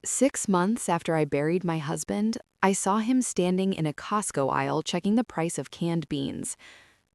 6 months after I buried my husband, I saw him standing in a Costco aisle checking the price of canned beans.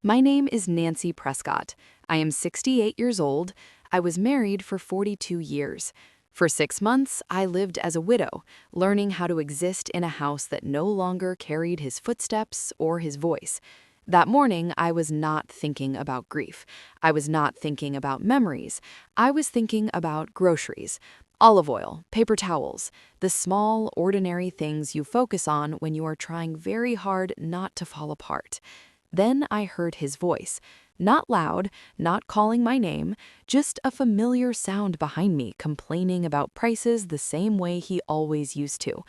My name is Nancy Prescott. I am 68 years old. I was married for 42 years. For 6 months, I lived as a widow, learning how to exist in a house that no longer carried his footsteps or his voice. That morning, I was not thinking about grief. I was not thinking about memories. I was thinking about groceries. Olive oil, paper towels, the small, ordinary things you focus on when you are trying very hard not to fall apart. Then I heard his voice. Not loud, not calling my name, just a familiar sound behind me complaining about prices the same way he always used to.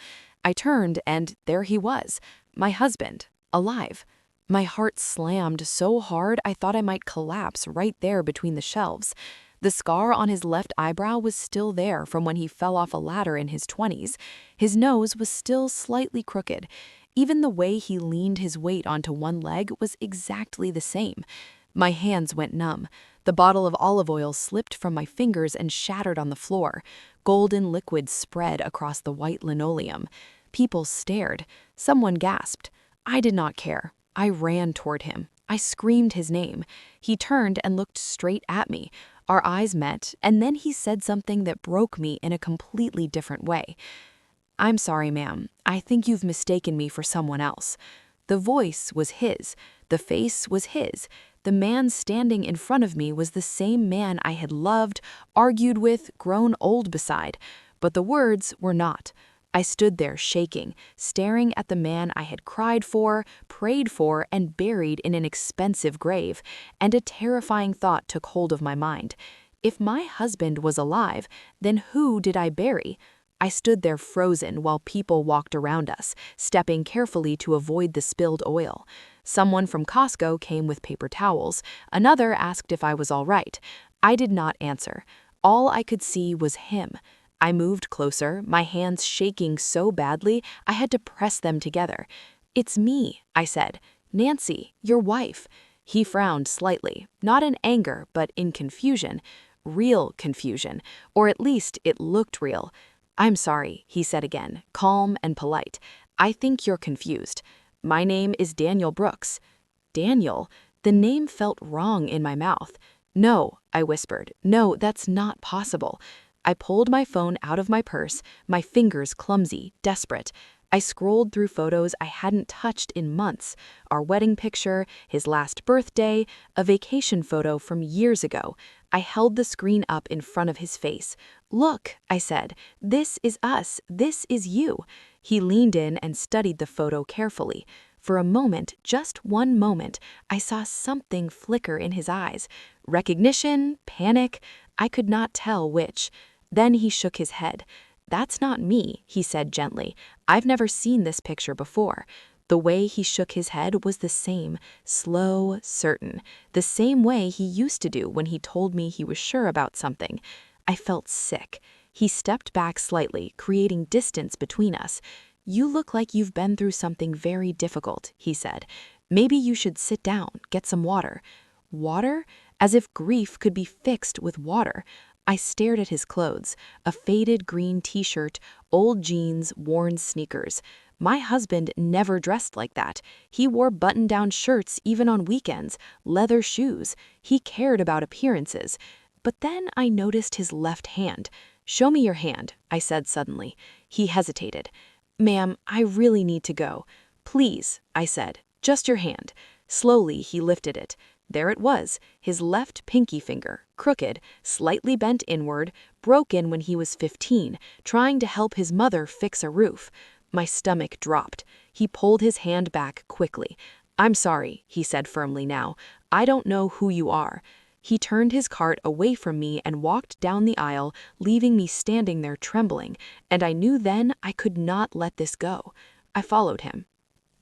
I turned and there he was, my husband, alive. My heart slammed so hard I thought I might collapse right there between the shelves. The scar on his left eyebrow was still there from when he fell off a ladder in his 20s. His nose was still slightly crooked. Even the way he leaned his weight onto one leg was exactly the same. My hands went numb. The bottle of olive oil slipped from my fingers and shattered on the floor. Golden liquid spread across the white linoleum. People stared. Someone gasped. I did not care. I ran toward him. I screamed his name. He turned and looked straight at me. Our eyes met, and then he said something that broke me in a completely different way. "I'm sorry, ma'am. I think you've mistaken me for someone else." The voice was his. The face was his. The man standing in front of me was the same man I had loved, argued with, grown old beside. But the words were not. I stood there shaking, staring at the man I had cried for, prayed for, and buried in an expensive grave, and a terrifying thought took hold of my mind. If my husband was alive, then who did I bury? I stood there frozen while people walked around us, stepping carefully to avoid the spilled oil. Someone from Costco came with paper towels. Another asked if I was all right. I did not answer. All I could see was him. I moved closer, my hands shaking so badly I had to press them together. "It's me," I said. "Nancy, your wife." He frowned slightly, not in anger, but in confusion. Real confusion, or at least it looked real. "I'm sorry," he said again, calm and polite. "I think you're confused. My name is Daniel Brooks." Daniel? The name felt wrong in my mouth. "No," I whispered. "No, that's not possible." I pulled my phone out of my purse, my fingers clumsy, desperate. I scrolled through photos I hadn't touched in months. Our wedding picture, his last birthday, a vacation photo from years ago. I held the screen up in front of his face. "Look," I said, "this is us. This is you." He leaned in and studied the photo carefully. For a moment, just one moment, I saw something flicker in his eyes. Recognition, panic, I could not tell which. Then he shook his head. "That's not me," he said gently. "I've never seen this picture before." The way he shook his head was the same, slow, certain, the same way he used to do when he told me he was sure about something. I felt sick. He stepped back slightly, creating distance between us. "You look like you've been through something very difficult," he said. "Maybe you should sit down, get some water." Water? As if grief could be fixed with water. I stared at his clothes, a faded green t-shirt, old jeans, worn sneakers. My husband never dressed like that. He wore button-down shirts even on weekends, leather shoes. He cared about appearances. But then I noticed his left hand. "Show me your hand," I said suddenly. He hesitated. "Ma'am, I really need to go." "Please," I said, "just your hand." Slowly he lifted it. There it was, his left pinky finger, crooked, slightly bent inward, broken when he was 15, trying to help his mother fix a roof. My stomach dropped. He pulled his hand back quickly. "I'm sorry," he said firmly now. "I don't know who you are." He turned his cart away from me and walked down the aisle, leaving me standing there trembling, and I knew then I could not let this go. I followed him.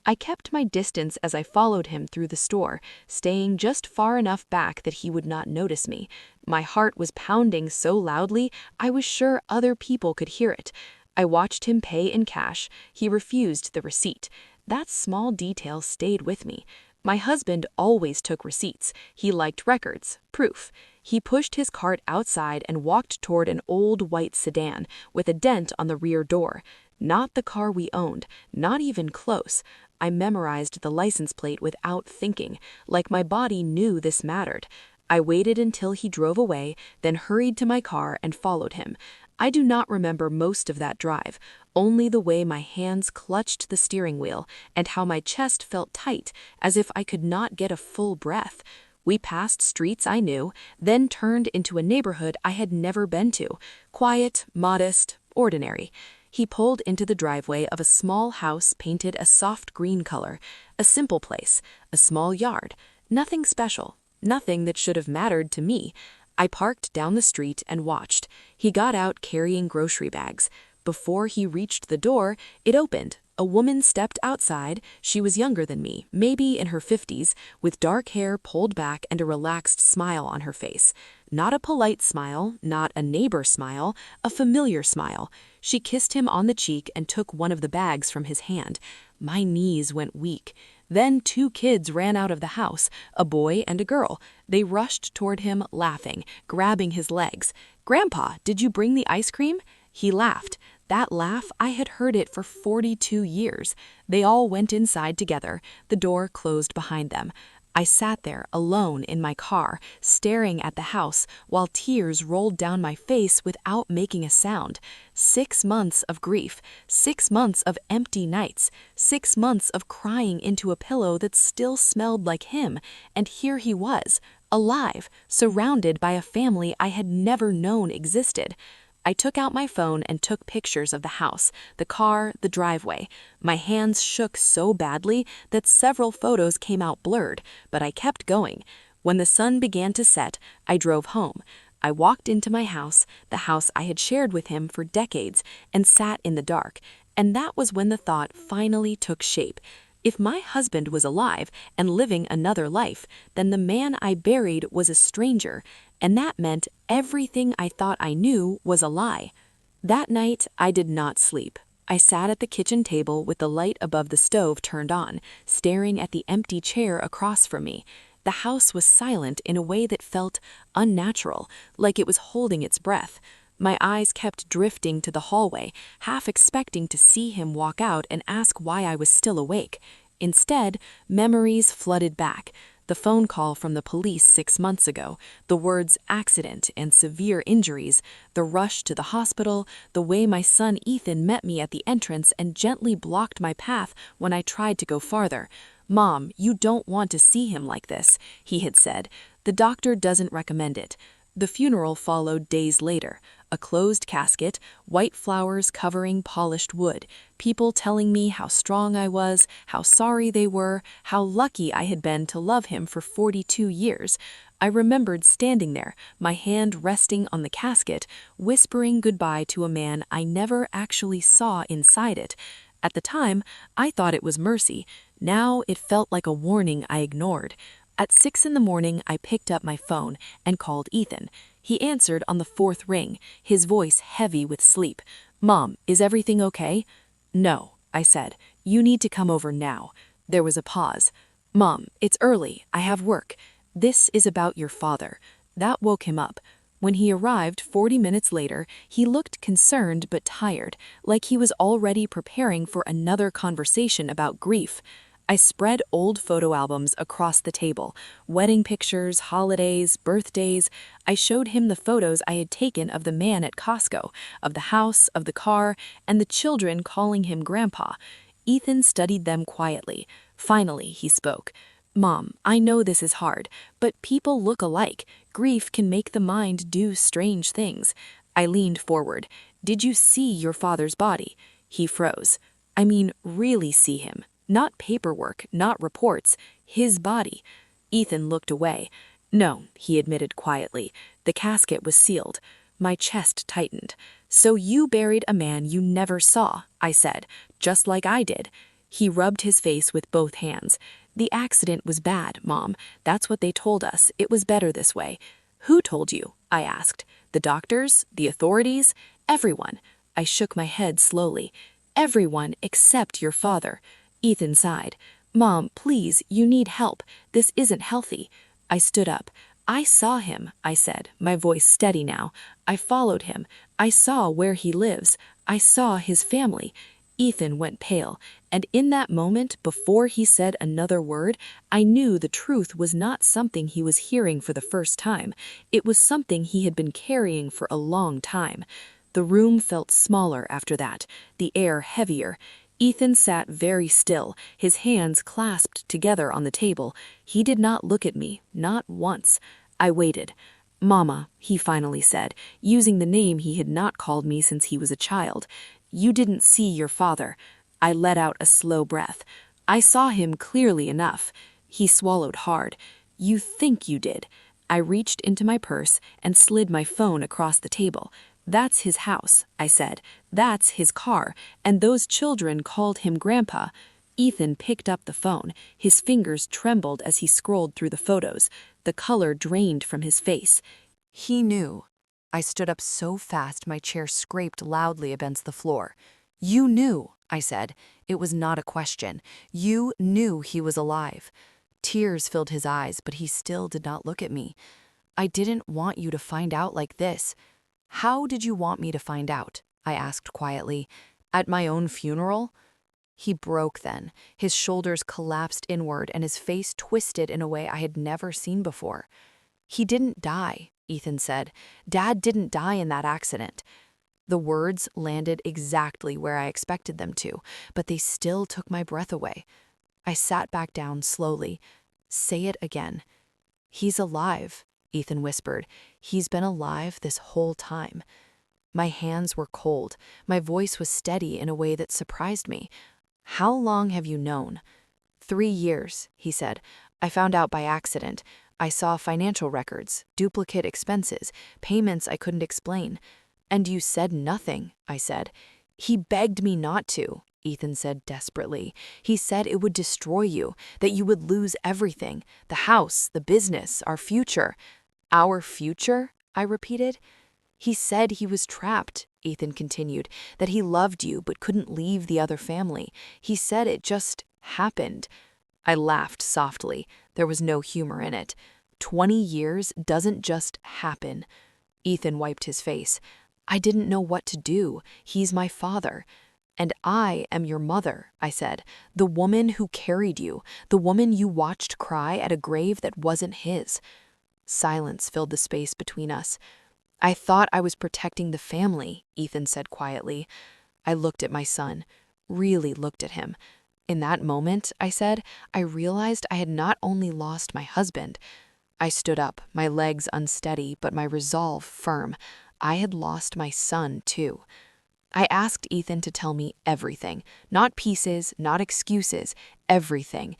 I kept my distance as I followed him through the store, staying just far enough back that he would not notice me. My heart was pounding so loudly, I was sure other people could hear it. I watched him pay in cash. He refused the receipt. That small detail stayed with me. My husband always took receipts. He liked records, proof. He pushed his cart outside and walked toward an old white sedan with a dent on the rear door. Not the car we owned, not even close. I memorized the license plate without thinking, like my body knew this mattered. I waited until he drove away, then hurried to my car and followed him. I do not remember most of that drive, only the way my hands clutched the steering wheel and how my chest felt tight, as if I could not get a full breath. We passed streets I knew, then turned into a neighborhood I had never been to. Quiet, modest, ordinary. He pulled into the driveway of a small house painted a soft green color. A simple place, a small yard. Nothing special, nothing that should have mattered to me. I parked down the street and watched. He got out carrying grocery bags. Before he reached the door, it opened. A woman stepped outside. She was younger than me, maybe in her 50s, with dark hair pulled back and a relaxed smile on her face. Not a polite smile, not a neighbor smile, a familiar smile. She kissed him on the cheek and took one of the bags from his hand. My knees went weak. Then 2 kids ran out of the house, a boy and a girl. They rushed toward him, laughing, grabbing his legs. "Grandpa, did you bring the ice cream?" He laughed. That laugh, I had heard it for 42 years. They all went inside together. The door closed behind them. I sat there alone in my car, staring at the house, while tears rolled down my face without making a sound. 6 months of grief, 6 months of empty nights, 6 months of crying into a pillow that still smelled like him, and here he was, alive, surrounded by a family I had never known existed. I took out my phone and took pictures of the house, the car, the driveway. My hands shook so badly that several photos came out blurred, but I kept going. When the sun began to set, I drove home. I walked into my house, the house I had shared with him for decades, and sat in the dark. And that was when the thought finally took shape. If my husband was alive and living another life, then the man I buried was a stranger, and that meant everything I thought I knew was a lie. That night, I did not sleep. I sat at the kitchen table with the light above the stove turned on, staring at the empty chair across from me. The house was silent in a way that felt unnatural, like it was holding its breath. My eyes kept drifting to the hallway, half expecting to see him walk out and ask why I was still awake. Instead, memories flooded back. The phone call from the police 6 months ago, the words accident and severe injuries, the rush to the hospital, the way my son Ethan met me at the entrance and gently blocked my path when I tried to go farther. "Mom, you don't want to see him like this," he had said. "The doctor doesn't recommend it." The funeral followed days later. A closed casket, white flowers covering polished wood, people telling me how strong I was, how sorry they were, how lucky I had been to love him for 42 years. I remembered standing there, my hand resting on the casket, whispering goodbye to a man I never actually saw inside it. At the time, I thought it was mercy. Now it felt like a warning I ignored. At 6 in the morning, I picked up my phone and called Ethan. He answered on the 4th ring, his voice heavy with sleep. "Mom, is everything okay?" "No," I said. "You need to come over now." There was a pause. "Mom, it's early. I have work. This is about your father." That woke him up. When he arrived 40 minutes later, he looked concerned but tired, like he was already preparing for another conversation about grief. I spread old photo albums across the table, wedding pictures, holidays, birthdays. I showed him the photos I had taken of the man at Costco, of the house, of the car, and the children calling him Grandpa. Ethan studied them quietly. Finally, he spoke. "Mom, I know this is hard, but people look alike. Grief can make the mind do strange things." I leaned forward. "Did you see your father's body?" He froze. "I mean, really see him. Not paperwork, not reports. His body." Ethan looked away. "No," he admitted quietly. "The casket was sealed." My chest tightened. "So you buried a man you never saw," I said, "just like I did." He rubbed his face with both hands. "The accident was bad, Mom. That's what they told us. It was better this way." "Who told you?" I asked. "The doctors? The authorities? Everyone." I shook my head slowly. "Everyone except your father." Ethan sighed. "Mom, please, you need help. This isn't healthy." I stood up. "I saw him," I said, my voice steady now. "I followed him. I saw where he lives. I saw his family." Ethan went pale, and in that moment, before he said another word, I knew the truth was not something he was hearing for the first time. It was something he had been carrying for a long time. The room felt smaller after that, the air heavier. Ethan sat very still, his hands clasped together on the table. He did not look at me, not once. I waited. "Mama," he finally said, using the name he had not called me since he was a child. "You didn't see your father." I let out a slow breath. "I saw him clearly enough." He swallowed hard. "You think you did." I reached into my purse and slid my phone across the table. "That's his house," I said. "That's his car, and those children called him Grandpa." Ethan picked up the phone. His fingers trembled as he scrolled through the photos. The color drained from his face. He knew. I stood up so fast my chair scraped loudly against the floor. "You knew," I said. It was not a question. "You knew he was alive." Tears filled his eyes, but he still did not look at me. "I didn't want you to find out like this." "How did you want me to find out?" I asked quietly. "At my own funeral?" He broke then. His shoulders collapsed inward and his face twisted in a way I had never seen before. "He didn't die," Ethan said. "Dad didn't die in that accident." The words landed exactly where I expected them to, but they still took my breath away. I sat back down slowly. "Say it again." "He's alive," Ethan whispered. "He's been alive this whole time." My hands were cold. My voice was steady in a way that surprised me. "How long have you known?" 3 years, he said. "I found out by accident. I saw financial records, duplicate expenses, payments I couldn't explain." "And you said nothing," I said. "He begged me not to," Ethan said desperately. "He said it would destroy you, that you would lose everything, the house, the business, our future." "Our future?" I repeated. "He said he was trapped," Ethan continued, "that he loved you but couldn't leave the other family. He said it just happened." I laughed softly. There was no humor in it. 20 years doesn't just happen. Ethan wiped his face. "I didn't know what to do. He's my father." "And I am your mother," I said. "The woman who carried you, the woman you watched cry at a grave that wasn't his." Silence filled the space between us. "I thought I was protecting the family," Ethan said quietly. I looked at my son, really looked at him. In that moment, I said, I realized I had not only lost my husband. I stood up, my legs unsteady, but my resolve firm. I had lost my son, too. I asked Ethan to tell me everything, not pieces, not excuses, everything.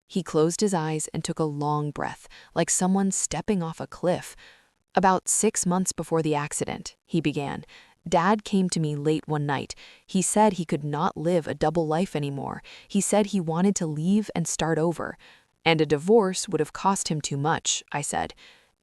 He closed his eyes and took a long breath, like someone stepping off a cliff. "About 6 months before the accident," he began, "Dad came to me late one night. He said he could not live a double life anymore. He said he wanted to leave and start over. And a divorce would have cost him too much," I said.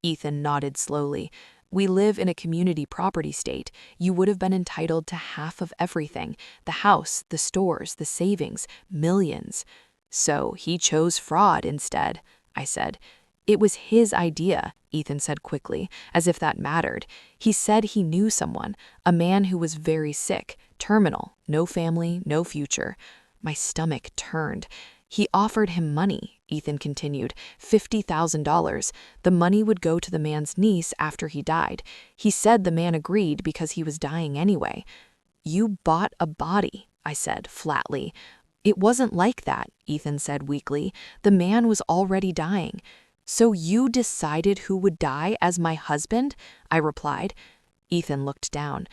Ethan nodded slowly. "We live in a community property state. You would have been entitled to half of everything, the house, the stores, the savings, millions. So he chose fraud instead," I said. "It was his idea," Ethan said quickly, as if that mattered. "He said he knew someone, a man who was very sick, terminal, no family, no future." My stomach turned. "He offered him money," Ethan continued, $50,000. The money would go to the man's niece after he died. He said the man agreed because he was dying anyway. "You bought a body," I said flatly. "It wasn't like that," Ethan said weakly. "The man was already dying." "So you decided who would die as my husband?" I replied. Ethan looked down.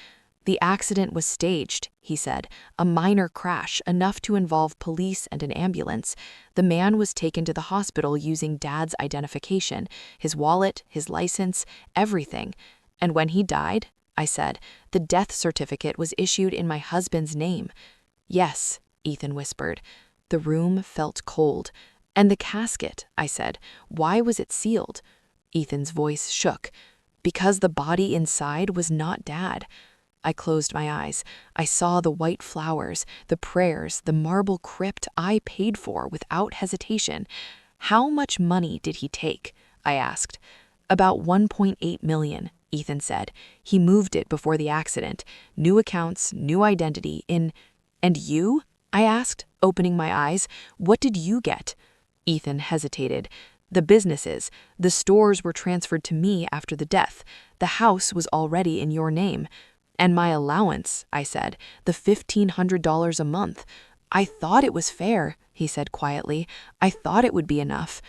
"The accident was staged," he said. "A minor crash, enough to involve police and an ambulance. The man was taken to the hospital using Dad's identification, his wallet, his license, everything. And when he died," I said, "the death certificate was issued in my husband's name." "Yes," Ethan whispered. The room felt cold. "And the casket," I said, "why was it sealed?" Ethan's voice shook. "Because the body inside was not Dad." I closed my eyes. I saw the white flowers, the prayers, the marble crypt I paid for without hesitation. "How much money did he take?" I asked. About 1.8 million, Ethan said. He moved it before the accident. New accounts, new identity, And you? I asked, opening my eyes. What did you get? Ethan hesitated. The businesses, the stores were transferred to me after the death. The house was already in your name. And my allowance, I said, the $1,500 a month. I thought it was fair, he said quietly. I thought it would be enough.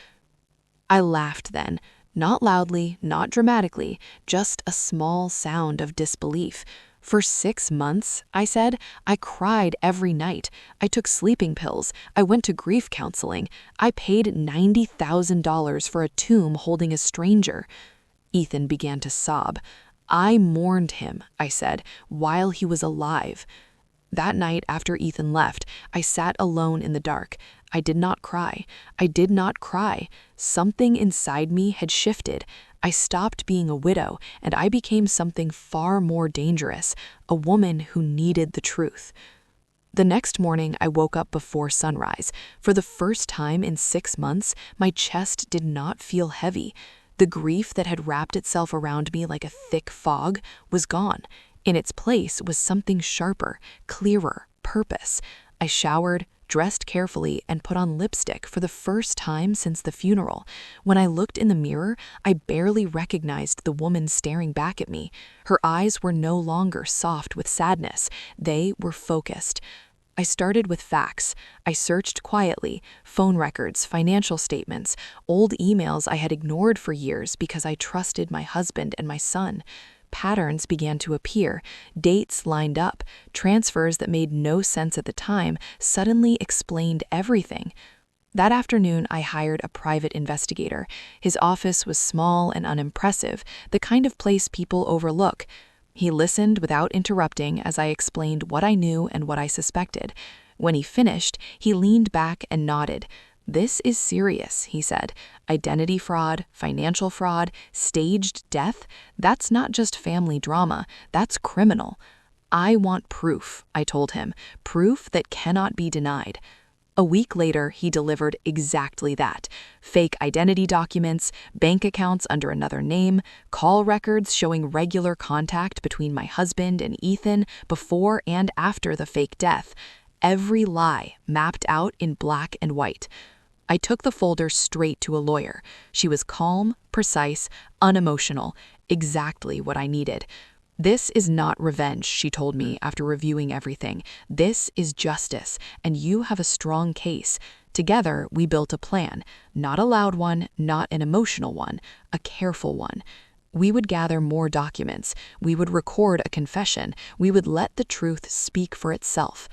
I laughed then, not loudly, not dramatically, just a small sound of disbelief. For 6 months, I said, I cried every night. I took sleeping pills. I went to grief counseling. I paid $90,000 for a tomb holding a stranger. Ethan began to sob. I mourned him, I said, while he was alive. That night after Ethan left, I sat alone in the dark. I did not cry. I did not cry. Something inside me had shifted. I stopped being a widow, and I became something far more dangerous, a woman who needed the truth. The next morning, I woke up before sunrise. For the first time in 6 months, my chest did not feel heavy. The grief that had wrapped itself around me like a thick fog was gone. In its place was something sharper, clearer, purpose. I showered, dressed carefully, and put on lipstick for the first time since the funeral. When I looked in the mirror, I barely recognized the woman staring back at me. Her eyes were no longer soft with sadness. They were focused. I started with facts. I searched quietly, phone records, financial statements, old emails I had ignored for years because I trusted my husband and my son. Patterns began to appear, dates lined up, transfers that made no sense at the time suddenly explained everything. That afternoon, I hired a private investigator. His office was small and unimpressive, the kind of place people overlook. He listened without interrupting as I explained what I knew and what I suspected. When he finished, he leaned back and nodded. This is serious, he said. Identity fraud, financial fraud, staged death, that's not just family drama, that's criminal. I want proof, I told him, proof that cannot be denied. A week later, he delivered exactly that. Fake identity documents, bank accounts under another name, call records showing regular contact between my husband and Ethan before and after the fake death. Every lie mapped out in black and white. I took the folder straight to a lawyer. She was calm, precise, unemotional, exactly what I needed. This is not revenge, she told me after reviewing everything. This is justice, and you have a strong case. Together, we built a plan, not a loud one, not an emotional one, a careful one. We would gather more documents. We would record a confession. We would let the truth speak for itself.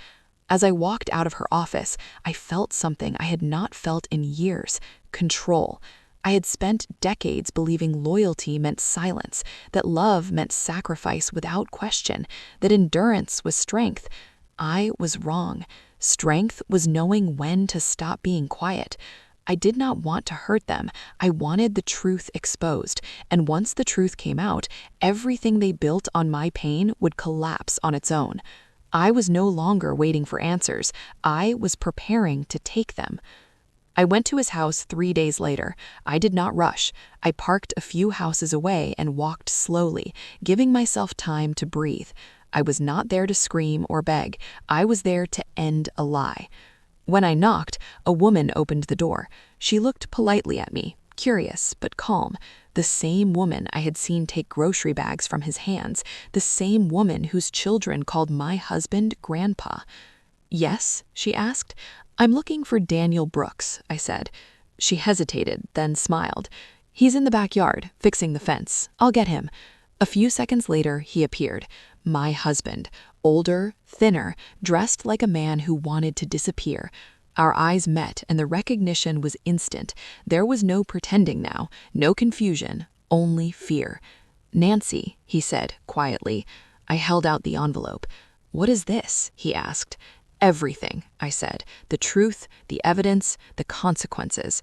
As I walked out of her office, I felt something I had not felt in years: control. I had spent decades believing loyalty meant silence, that love meant sacrifice without question, that endurance was strength. I was wrong. Strength was knowing when to stop being quiet. I did not want to hurt them. I wanted the truth exposed, and once the truth came out, everything they built on my pain would collapse on its own. I was no longer waiting for answers. I was preparing to take them. I went to his house 3 days later. I did not rush. I parked a few houses away and walked slowly, giving myself time to breathe. I was not there to scream or beg. I was there to end a lie. When I knocked, a woman opened the door. She looked politely at me, curious but calm. The same woman I had seen take grocery bags from his hands, the same woman whose children called my husband Grandpa. "Yes?" she asked. "I'm looking for Daniel Brooks," I said. She hesitated, then smiled. "He's in the backyard, fixing the fence. I'll get him." A few seconds later, he appeared. My husband, older, thinner, dressed like a man who wanted to disappear. Our eyes met, and the recognition was instant. There was no pretending now, no confusion, only fear. "Nancy," he said quietly. I held out the envelope. "What is this?" he asked. "Everything," I said. "The truth, the evidence, the consequences."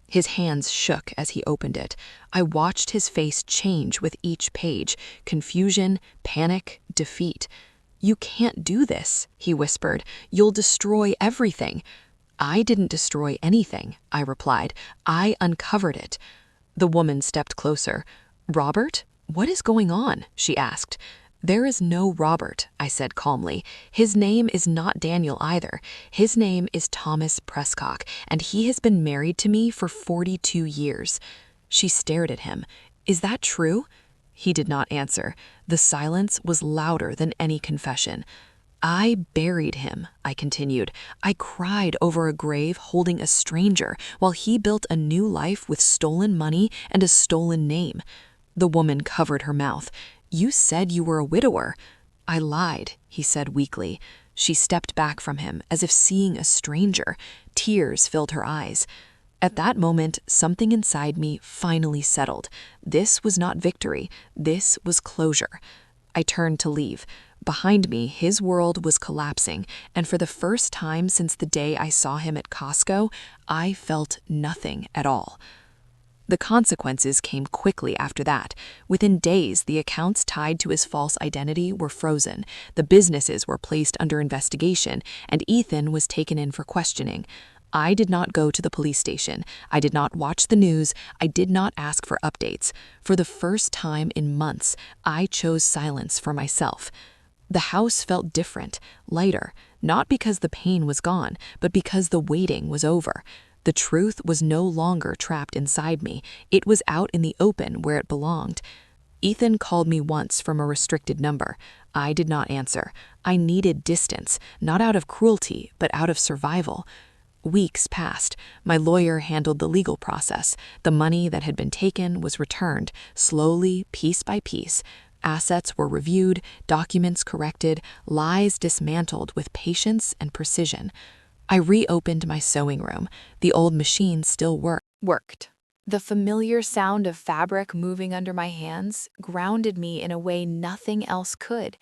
His hands shook as he opened it. I watched his face change with each page: confusion, panic, defeat. "You can't do this," he whispered. "You'll destroy everything." "I didn't destroy anything," I replied. "I uncovered it." The woman stepped closer. "Robert? What is going on?" she asked. "There is no Robert," I said calmly. "His name is not Daniel either. His name is Thomas Prescott, and he has been married to me for 42 years. She stared at him. "Is that true?" He did not answer. The silence was louder than any confession. "I buried him," I continued. "I cried over a grave holding a stranger while he built a new life with stolen money and a stolen name." The woman covered her mouth. "You said you were a widower." "I lied," he said weakly. She stepped back from him as if seeing a stranger. Tears filled her eyes. At that moment, something inside me finally settled. This was not victory. This was closure. I turned to leave. Behind me, his world was collapsing, and for the first time since the day I saw him at Costco, I felt nothing at all. The consequences came quickly after that. Within days, the accounts tied to his false identity were frozen, the businesses were placed under investigation, and Ethan was taken in for questioning. I did not go to the police station. I did not watch the news. I did not ask for updates. For the first time in months, I chose silence for myself. The house felt different, lighter, not because the pain was gone, but because the waiting was over. The truth was no longer trapped inside me. It was out in the open where it belonged. Ethan called me once from a restricted number. I did not answer. I needed distance, not out of cruelty, but out of survival. Weeks passed. My lawyer handled the legal process. The money that had been taken was returned, slowly, piece by piece. Assets were reviewed, documents corrected, lies dismantled with patience and precision. I reopened my sewing room. The old machine still worked. The familiar sound of fabric moving under my hands grounded me in a way nothing else could.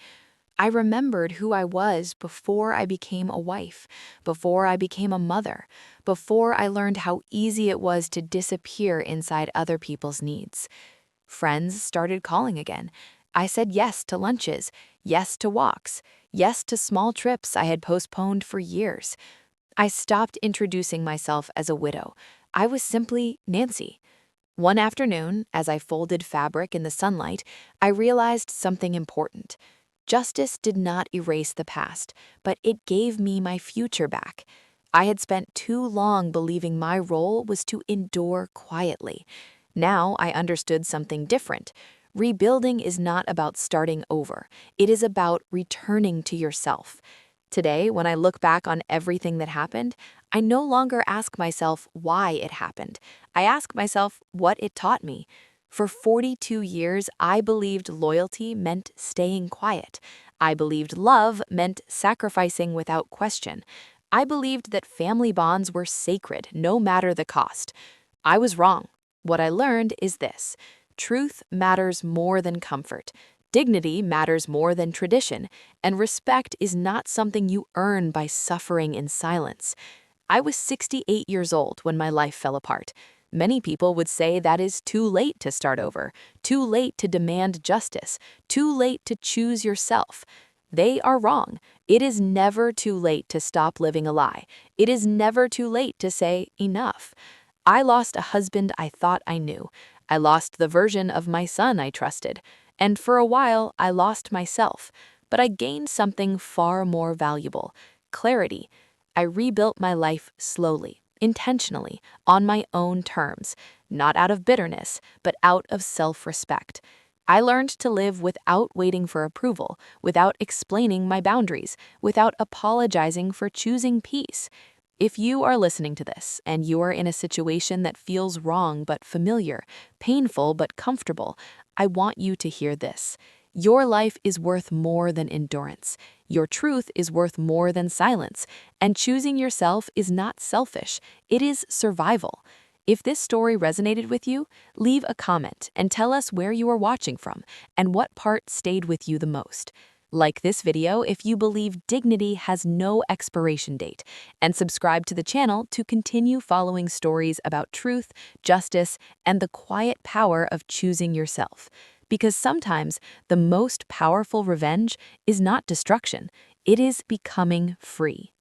I remembered who I was before I became a wife, before I became a mother, before I learned how easy it was to disappear inside other people's needs. Friends started calling again. I said yes to lunches, yes to walks, yes to small trips I had postponed for years. I stopped introducing myself as a widow. I was simply Nancy. One afternoon, as I folded fabric in the sunlight, I realized something important. Justice did not erase the past, but it gave me my future back. I had spent too long believing my role was to endure quietly. Now I understood something different. Rebuilding is not about starting over. It is about returning to yourself. Today, when I look back on everything that happened, I no longer ask myself why it happened. I ask myself what it taught me. For 42 years, I believed loyalty meant staying quiet. I believed love meant sacrificing without question. I believed that family bonds were sacred, no matter the cost. I was wrong. What I learned is this: truth matters more than comfort. Dignity matters more than tradition, and respect is not something you earn by suffering in silence. I was 68 years old when my life fell apart. Many people would say that is too late to start over, too late to demand justice, too late to choose yourself. They are wrong. It is never too late to stop living a lie. It is never too late to say enough. I lost a husband I thought I knew. I lost the version of my son I trusted. And for a while, I lost myself. But I gained something far more valuable: clarity. I rebuilt my life slowly, intentionally, on my own terms, not out of bitterness, but out of self-respect. I learned to live without waiting for approval, without explaining my boundaries, without apologizing for choosing peace. If you are listening to this and you are in a situation that feels wrong but familiar, painful but comfortable, I want you to hear this. Your life is worth more than endurance. Your truth is worth more than silence. And choosing yourself is not selfish. It is survival. If this story resonated with you, leave a comment and tell us where you are watching from and what part stayed with you the most. Like this video if you believe dignity has no expiration date, and subscribe to the channel to continue following stories about truth, justice, and the quiet power of choosing yourself. Because sometimes the most powerful revenge is not destruction, it is becoming free.